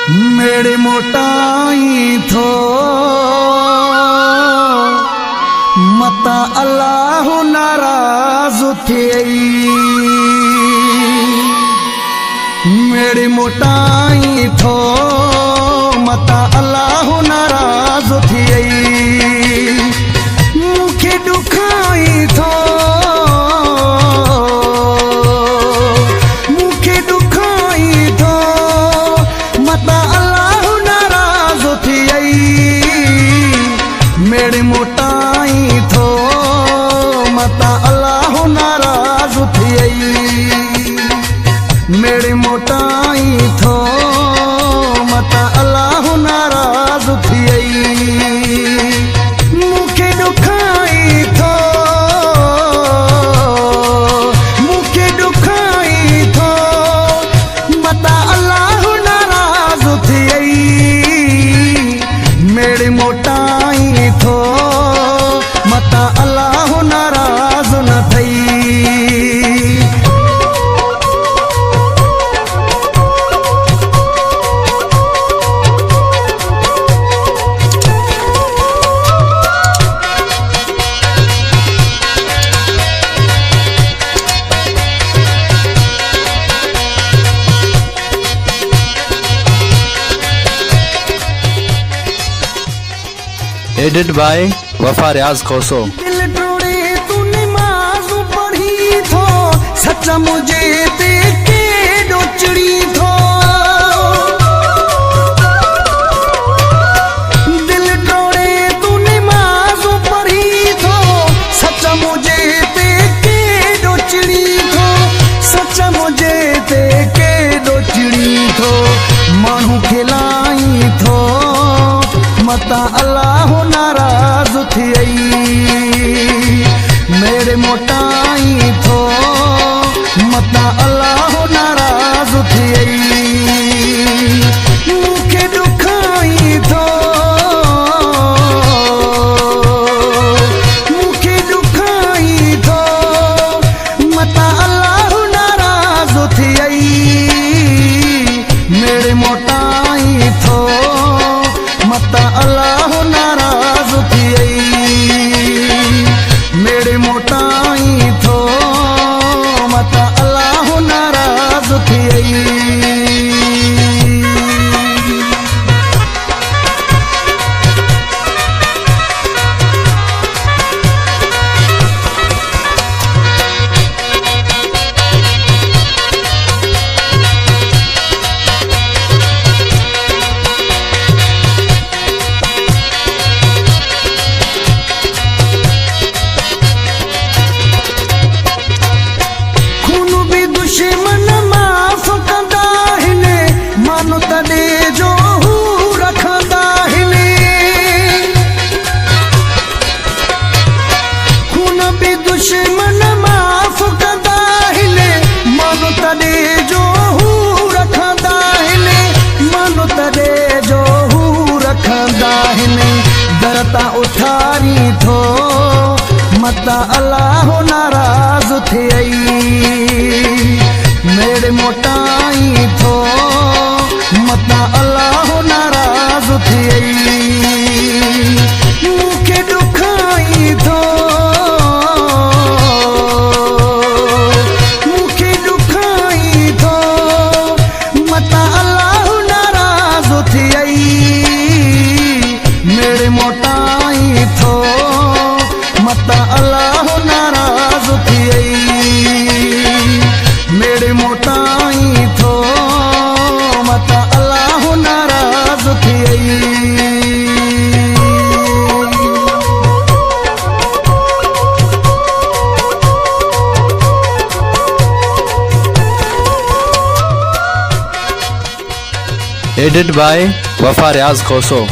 मेरे मोटाई थो मता अल्लाह नाराज थी। मेरे मोटाई थो मता अल्लाह नाराज थी। मुखे दुखाई थो मेरे मोटाई थो मता अल्लाह नाराज थी। मेरे मोटाई थो मता अल्लाह नाराज थी। मुखे दुखाई थो मता अल्लाह नाराज थी। मेरे मोटाई थो मता अल्लाह नाराज न थई। एडिट बाय वफा रियाज खोसो। दिल टोड़े तू नमाज पढ़ी थो सच्चा मुझे ते के डोचड़ी थो। दिल टोड़े तू नमाज पढ़ी थो सच्चा मुझे ते के डोचड़ी थो। सच्चा मुझे ते के डोचड़ी थो। मानू खिलाई थो मता अल्लाह नाराज थी। मेरे मोटाई थो मता अल्लाह नाराज थी। मुखे दुखाई थो मता अल्लाह नाराज थी। मेरे मोटाई थो मता अल्लाह नाराज थी। मेरे मोटाई थो मता अल्लाह नाराज थी। दुश्मन माफ कंदा हिने मानो तडे जो रखंदा हिने। खून भी दुश्मन माफ कंदा हिने मानो तडे जो रखंदा हिने। मानो तडे जो रखंदा हिने। दरता उठारी थो मता अल्लाह नाराज थी। मेरे मोटाई थो मता अल्लाह नाराज थी। मुखे दुखाई थो मता अल्लाह नाराज थी। मेरे मोटाई थो मता अल्लाह नाराज थी। मेरे मोटाई थो मता अल्लाह नाराज थी। एडिट बाय वफा रियाज खोसो।